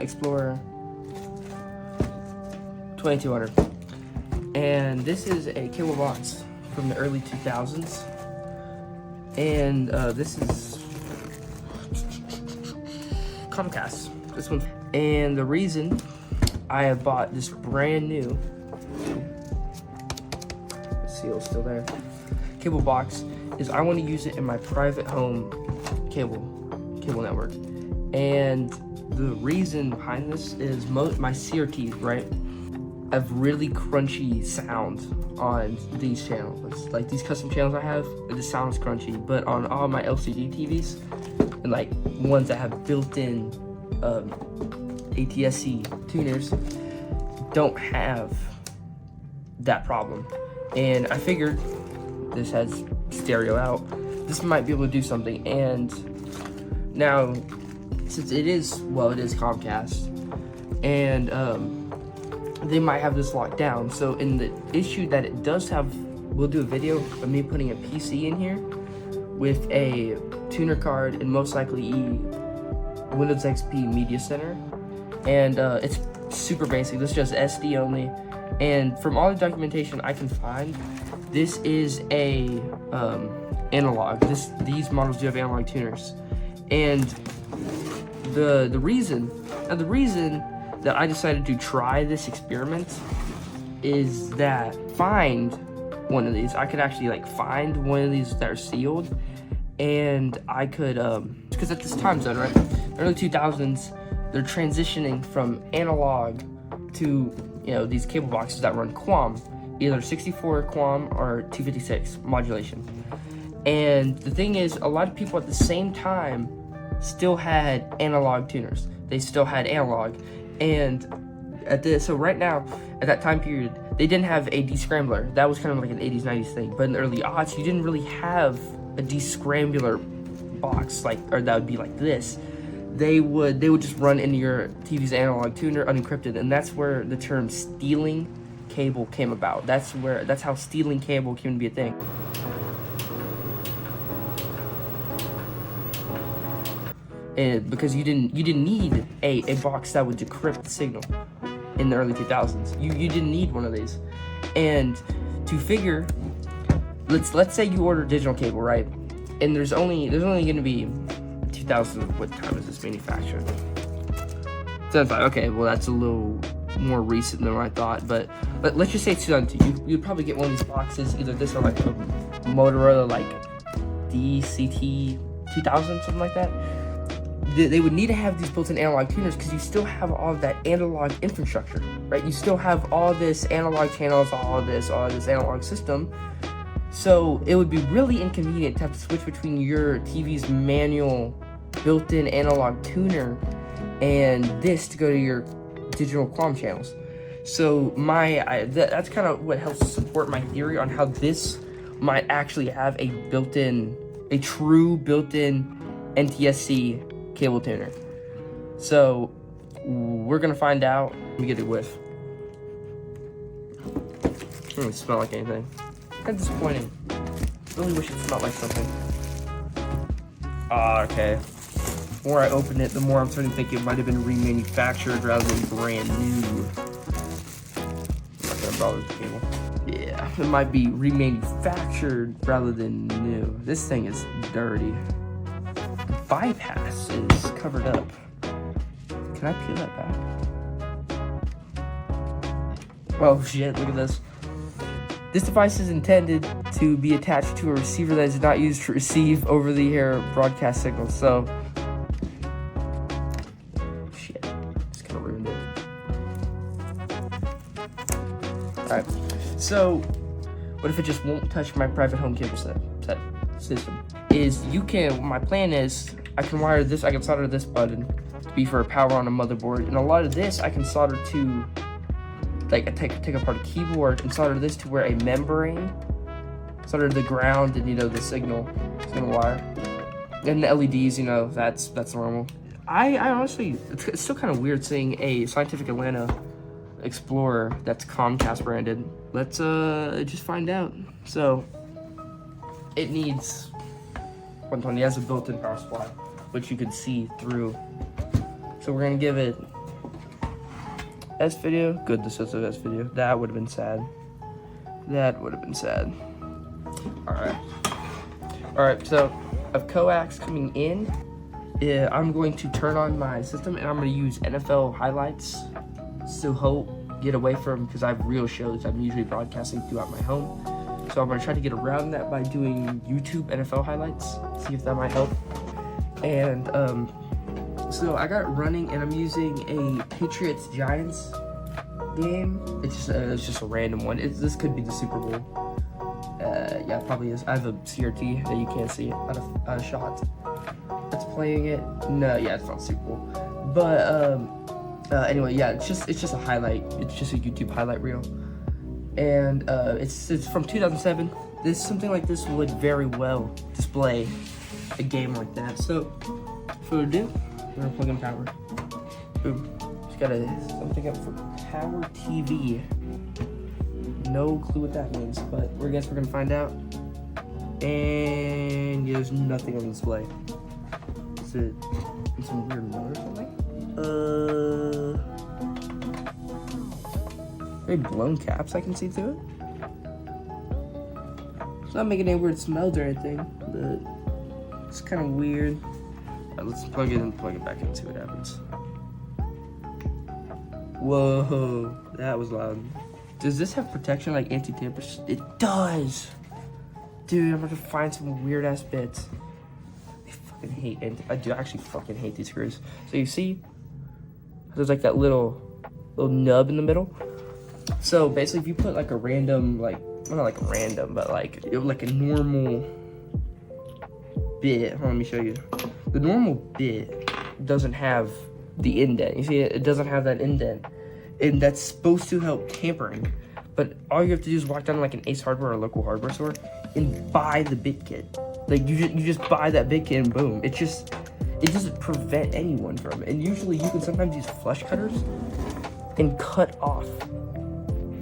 Explorer 2200, and this is a cable box from the early 2000s, and this is Comcast, this one. And the reason I have bought this brand new, the seal's still there, cable box is I want to use it in my private home cable network. And the reason behind this is my CRTs, right, have really crunchy sound on these channels. Like these custom channels I have, it just sounds crunchy. But on all my LCD TVs, and like ones that have built-in ATSC tuners, don't have that problem. And I figured this has stereo out, this might be able to do something. And now, since it is Comcast, and they might have this locked down. So in the issue that it does have, we'll do a video of me putting a PC in here with a tuner card and most likely Windows XP Media Center. And it's super basic, this is just SD only. And from all the documentation I can find, this is a analog. These models do have analog tuners. And the reason that I decided to try this experiment is that find one of these. I could actually like find one of these that are sealed, and I could because at this time zone, right, early 2000s, they're transitioning from analog to, you know, these cable boxes that run QAM, either 64 QAM or 256 modulation. And the thing is, a lot of people at the same time still had analog tuners. They still had analog. And so right now, at that time period, they didn't have a descrambler. That was kind of like an 80s, 90s thing. But in the early aughts, you didn't really have a descrambler box, or that would be like this. They would just run into your TV's analog tuner unencrypted, and that's where the term stealing cable came about. That's how stealing cable came to be a thing. And because you didn't need a box that would decrypt the signal in the early 2000s. You didn't need one of these. And to figure, let's say you order digital cable, right? And there's only going to be 2000. What time is this manufactured? 2005. Okay, well that's a little more recent than what I thought. But let's just say it's 2002. You'd probably get one of these boxes, either this or like a Motorola like DCT 2000, something like that. They would need to have these built-in analog tuners because you still have all of that analog infrastructure, right? You still have all this analog channels, all this analog system. So it would be really inconvenient to have to switch between your TV's manual built-in analog tuner and this to go to your digital QAM channels. So that's kind of what helps support my theory on how this might actually have a true built-in NTSC cable tuner. So we're gonna find out. Let me get a whiff. It doesn't smell like anything. Kind of disappointing. Really wish it smelled like something. Okay. The more I open it, the more I'm starting to think it might have been remanufactured rather than brand new. I'm not gonna bother with the cable. Yeah, it might be remanufactured rather than new. This thing is dirty. Bypass is covered up. Can I peel that back? Oh shit, look at this. This device is intended to be attached to a receiver that is not used to receive over-the-air broadcast signals. So, shit, just kind of ruined it. Alright, so what if it just won't touch my private home cable set system? My plan is, I can solder this button to be for power on a motherboard, and a lot of this I can solder to, like, take apart a keyboard and solder this to where a membrane, solder the ground and, the signal wire, and the LEDs, that's normal. I honestly, it's still kind of weird seeing a Scientific Atlanta Explorer that's Comcast branded. Let's just find out. So it needs 120. It has a built-in power supply, which you can see through. So we're gonna give it S video. Good, this is an S video. That would have been sad. That would have been sad. Alright, so I have coax coming in. I'm going to turn on my system and I'm going to use NFL highlights to get away from, because I have real shows I'm usually broadcasting throughout my home. So I'm going to try to get around that by doing YouTube NFL highlights, see if that might help. And so I got it running and I'm using a Patriots-Giants game. It's just a random one. This could be the Super Bowl. Yeah, it probably is. I have a CRT that you can't see out of shot. That's playing it. No, yeah, it's not Super Bowl. But anyway, yeah, it's just a highlight. It's just a YouTube highlight reel, and it's from 2007. Something like this would very well display a game like that. So, for do, we're gonna plug in power. Boom. Just got something up for Power TV. No clue what that means, but we're gonna find out. And yeah, there's nothing on the display. Is it some weird mode or something? Very blown caps I can see through it. It's not making any weird smells or anything, but it's kind of weird. Alright, let's plug it in and plug it back in and see what happens. Whoa, that was loud. Does this have protection like anti-tamper? It does! Dude, I'm gonna find some weird ass bits. I fucking hate I do actually fucking hate these screws. So you see, there's like that little nub in the middle. So basically if you put like a random, like, well, not like random, but like a normal bit, hold on, let me show you. The normal bit doesn't have the indent. You see, it doesn't have that indent. And that's supposed to help tampering. But all you have to do is walk down to like an Ace Hardware or a local hardware store and buy the bit kit. Like you just buy that bit kit and boom. It doesn't prevent anyone from it. And usually you can sometimes use flush cutters and cut off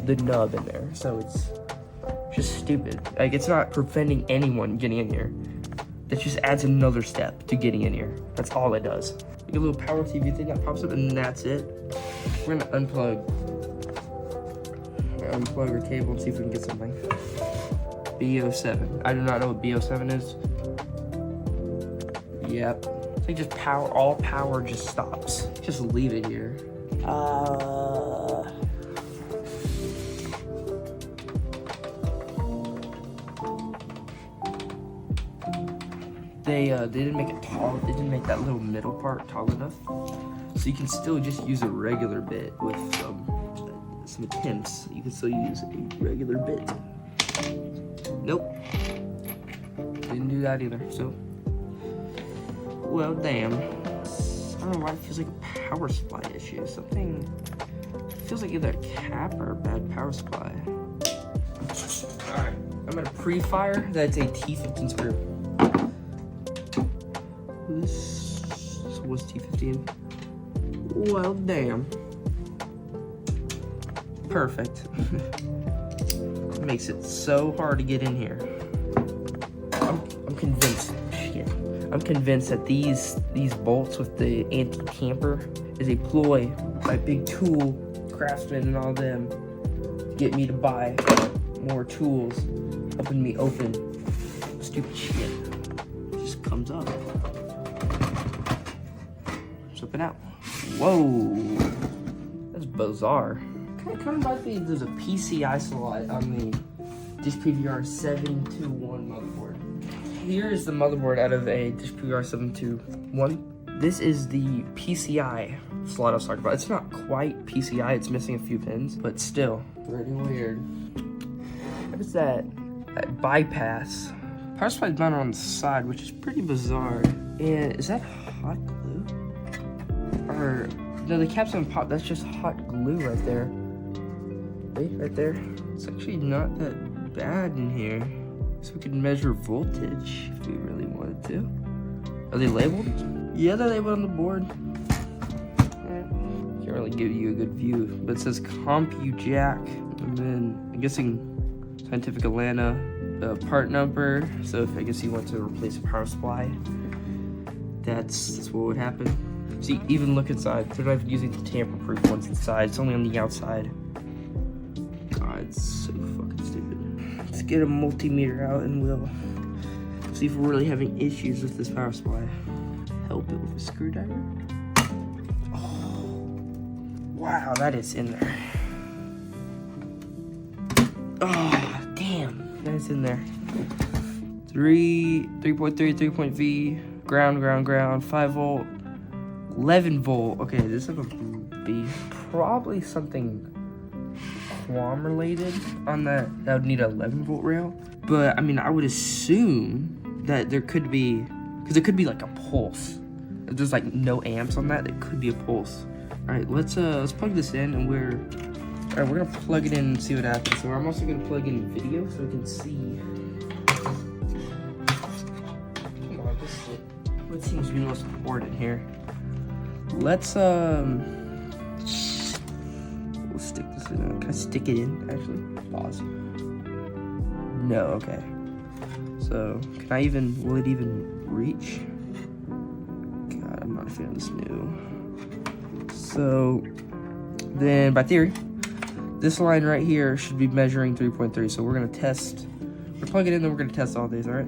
the nub in there. So it's just stupid. Like, it's not preventing anyone getting in here. That just adds another step to getting in here. That's all it does. Like a little Power TV thing that pops up and that's it. We're gonna unplug our cable and see if we can get something. B07. I do not know what B07 is. Yep. I think just all power just stops. Just leave it here. They didn't make it tall. They didn't make that little middle part tall enough. So you can still just use a regular bit with some attempts. You can still use a regular bit. Nope. Didn't do that either, so. Well, damn. I don't know why it feels like a power supply issue. Something feels like either a cap or a bad power supply. Alright, I'm gonna pre-fire. That's a T15 screw. This was T15. Well, damn. Perfect. It makes it so hard to get in here. I'm convinced. Shit. I'm convinced that these bolts with the anti-tamper is a ploy by Big Tool, Craftsman, and all them to get me to buy more tools, helping me open stupid shit. It just comes up. Flip it out. Whoa, that's bizarre. Kind of reminds me there's a PCI slot on the Dish PVR 721 motherboard. Here is the motherboard out of a Dish PVR 721. This is the PCI slot I was talking about. It's not quite PCI, it's missing a few pins, but still, pretty weird. What is that? That bypass. Power supply's mounted on the side, which is pretty bizarre. And is that hot glue? Or, no, the caps on pop, that's just hot glue right there. See, right there. It's actually not that bad in here. So we can measure voltage if we really wanted to. Are they labeled? Yeah, they're labeled on the board. Can't really give you a good view, but it says CompuJack, and then I'm guessing Scientific Atlanta part number. So if I guess you want to replace a power supply, that's what would happen. See, even look inside. They're not even using the tamper-proof ones inside. It's only on the outside. God, it's so fucking stupid. Let's get a multimeter out and we'll see if we're really having issues with this power supply. Help it with a screwdriver. Oh, wow, that is in there. Oh, damn, that is in there. 3.3, 3.V, ground, 5 volt, 11 volt. Okay, this is gonna be probably something QAM related on that would need an 11 volt rail. But I mean, I would assume that there could be, because it could be like a pulse. If there's like no amps on that, it could be a pulse. All right, let's plug this in, and we're gonna plug it in and see what happens. So I'm also gonna plug in video so we can see. Come on, this is what seems to be most important here. Let's we'll stick this in. Can I stick it in? Actually, pause. No, okay. So can I even? Will it even reach? God, I'm not a fan of this new. So then, by theory, this line right here should be measuring 3.3. So we're gonna test. We're plugging it in, then we're gonna test all these. All right.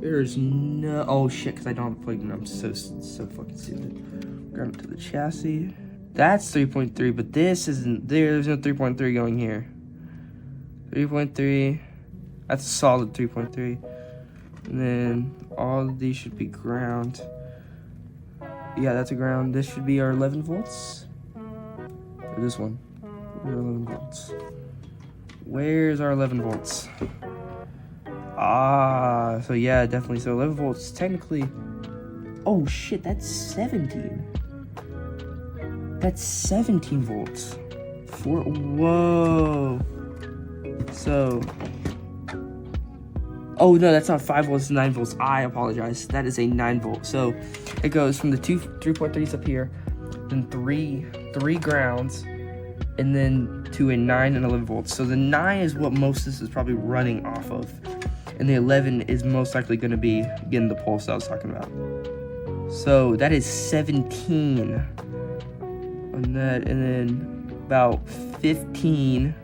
There's no. Oh shit! Because I don't have it plugged in. I'm so fucking stupid. Grab it to the chassis. That's 3.3, but this isn't there. There's no 3.3 going here. 3.3. That's a solid 3.3. And then all of these should be ground. Yeah, that's a ground. This should be our 11 volts. Or this one. Our 11 volts. Where's our 11 volts? Ah, so yeah, definitely. So 11 volts, technically. Oh shit, that's 17. That's 17 volts. Whoa. So. Oh no, that's not 5 volts, it's 9 volts. I apologize. That is a 9 volt. So it goes from the 3.3s up here, then three grounds, and then to a 9 and 11 volts. So the 9 is what most of this is probably running off of, and the 11 is most likely going to be getting the pulse I was talking about. So that is 17 on that, and then about 15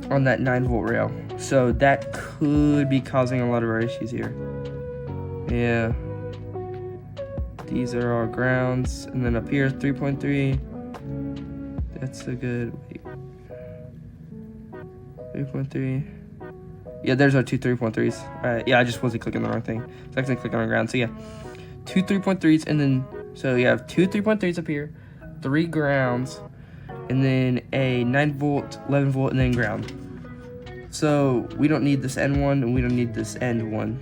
on that 9 volt rail. So that could be causing a lot of our issues here. Yeah. These are our grounds, and then up here 3.3. That's a good. 3.3. Yeah, there's our two 3.3s. Yeah, I just wasn't clicking the wrong thing. So I actually clicked on ground. So yeah, two 3.3s, and then so you have two 3.3s up here, 3 grounds, and then a 9 volt, 11 volt, and then ground. So we don't need this N1, and we don't need this N1,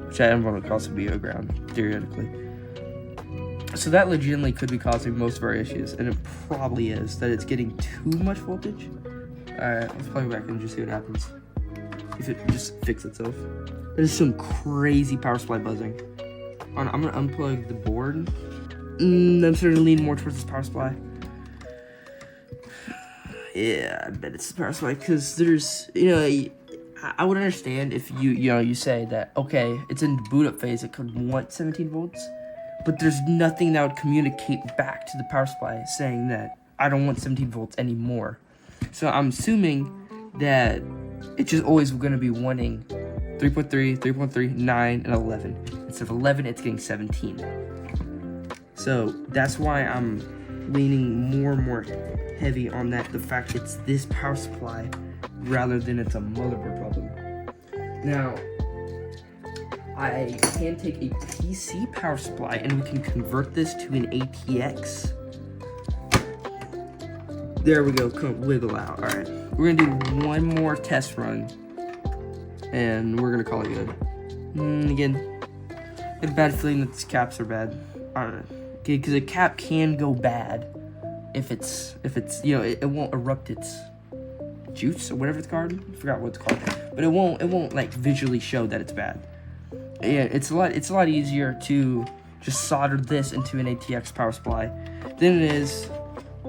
which that N1 would also be a ground, theoretically. So that legitimately could be causing most of our issues, and it probably is, that it's getting too much voltage. Alright, let's plug it back in and just see what happens. If it just fixes itself. There's some crazy power supply buzzing. I'm gonna unplug the board. I'm starting to lean more towards this power supply. Yeah, I bet it's the power supply, because there's, I would understand if you say that, okay, it's in boot up phase, it could want 17 volts, but there's nothing that would communicate back to the power supply saying that I don't want 17 volts anymore. So I'm assuming that it's just always going to be wanting 3.3, 3.3, 9, and 11. Instead of 11, it's getting 17. So that's why I'm leaning more and more heavy on that, the fact it's this power supply rather than it's a motherboard problem. Now, I can take a PC power supply and we can convert this to an ATX. There we go, come wiggle out. All right, we're gonna do one more test run and we're gonna call it good. Again, I have a bad feeling that these caps are bad. I don't know, okay, because a cap can go bad if it's it won't erupt its juice or whatever it's called. I forgot what it's called, but it won't like visually show that it's bad. Yeah, it's a lot easier to just solder this into an ATX power supply than it is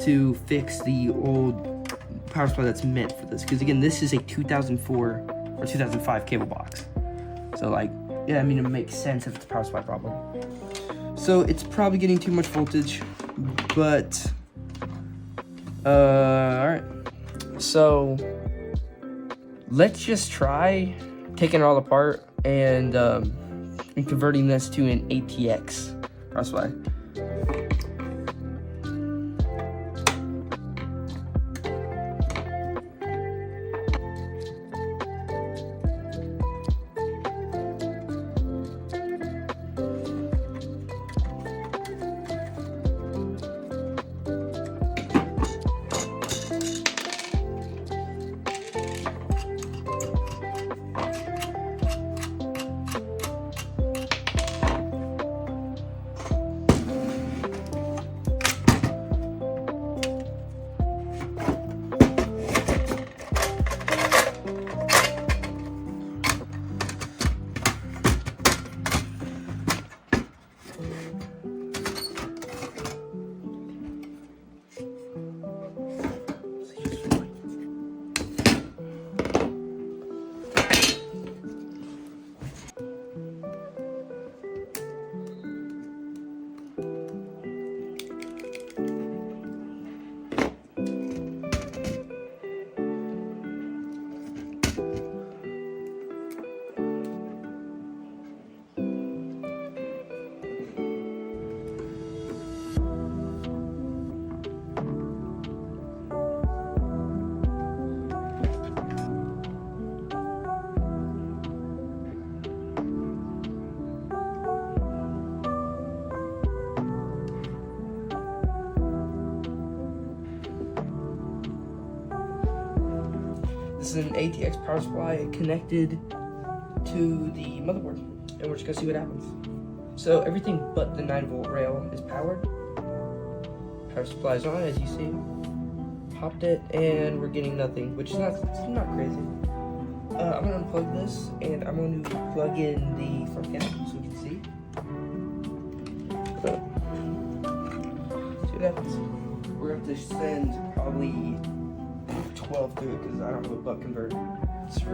to fix the old power supply that's meant for this. Because again, this is a 2004 or 2005 cable box. So like, yeah, I mean, it makes sense if it's a power supply problem. So it's probably getting too much voltage, but all right. So let's just try taking it all apart and converting this to an ATX power supply. This is an ATX power supply connected to the motherboard, and we're just gonna see what happens. So everything but the 9-volt rail is powered. Power supply is on, as you see. Popped it, and we're getting nothing, which is not crazy. I'm gonna unplug this, and I'm going to plug in the front camera so you can see. See what happens. We're going to have to send probably 12 through it because I don't have a buck converter. So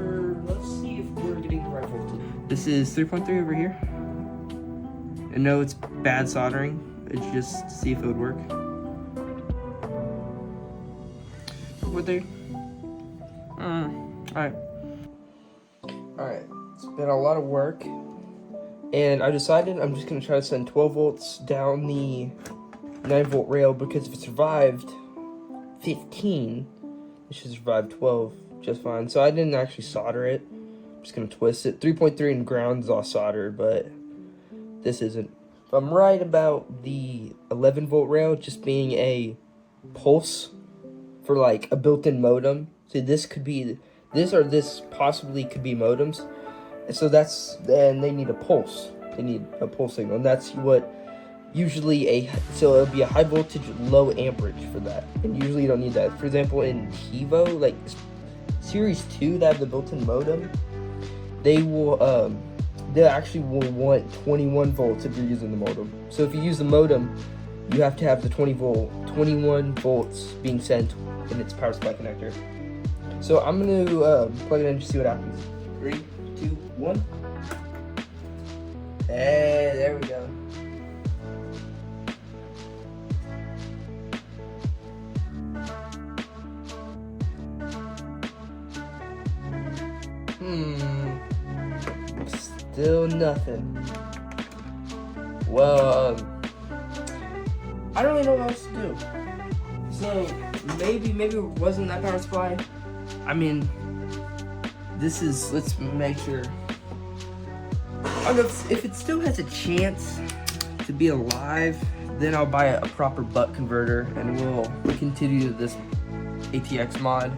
let's see if we're getting the right voltage. This is 3.3 over here. I know it's bad soldering. It's just to see if it would work. What there? Alright, it's been a lot of work, and I decided I'm just going to try to send 12 volts down the 9-volt rail, because if it survived 15, it should survive 12 just fine. So I didn't actually solder it. I'm just going to twist it. 3.3 and ground is all soldered, but this isn't. If I'm right about the 11-volt rail just being a pulse for like a built-in modem. So this could be this, or this possibly could be modems. So then they need a pulse. They need a pulse signal, and that's what usually so it'll be a high voltage, low amperage for that. And usually you don't need that. For example, in TiVo, like Series 2 that have the built-in modem, they actually will want 21 volts if you're using the modem. So if you use the modem, you have to have the 21 volts being sent in its power supply connector. So I'm going to plug it in to see what happens. 3, 2, 1. Hey, there we go. Still nothing. Well, I don't really know what else to do. So maybe it wasn't that power supply. I mean, let's make sure. I don't know if it still has a chance to be alive, then I'll buy a proper buck converter, and we'll continue this ATX mod.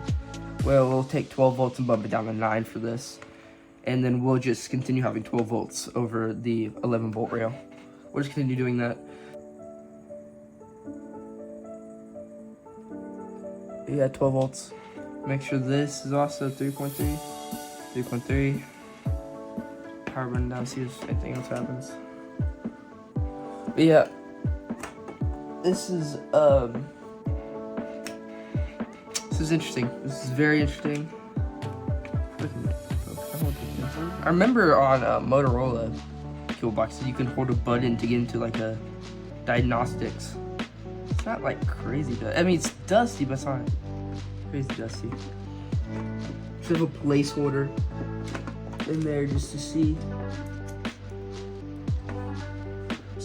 Well, we'll take 12 volts and bump it down to 9 for this. And then we'll just continue having 12 volts over the 11-volt rail. We'll just continue doing that. Yeah, 12 volts. Make sure this is also 3.3. 3.3. Power run down, see if anything else happens. But yeah, this is interesting. This is very interesting. I remember on Motorola, cool box. So you can hold a button to get into like a diagnostics. It's not like crazy dusty. I mean, it's dusty, but it's not crazy dusty. Just have a placeholder in there just to see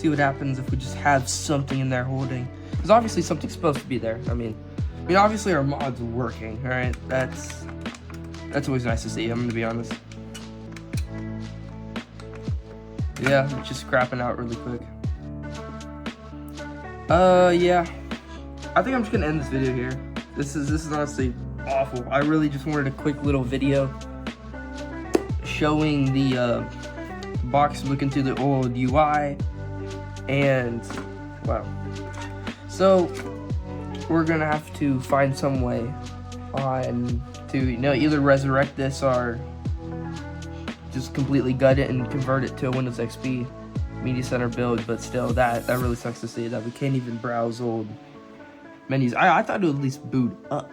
what happens if we just have something in there holding. Because obviously something's supposed to be there. I mean, obviously our mod's working. All right, that's always nice to see. I'm gonna be honest. Yeah, just scrapping out really quick. Yeah. I think I'm just gonna end this video here. This is honestly awful. I really just wanted a quick little video showing the box, looking through the old UI, and wow. So we're gonna have to find some way to either resurrect this or just completely gut it and convert it to a Windows XP Media Center build. But still, that really sucks to see that we can't even browse old menus. I thought it would at least boot up,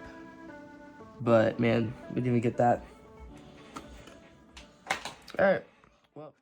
but man, we didn't even get that. All right, well.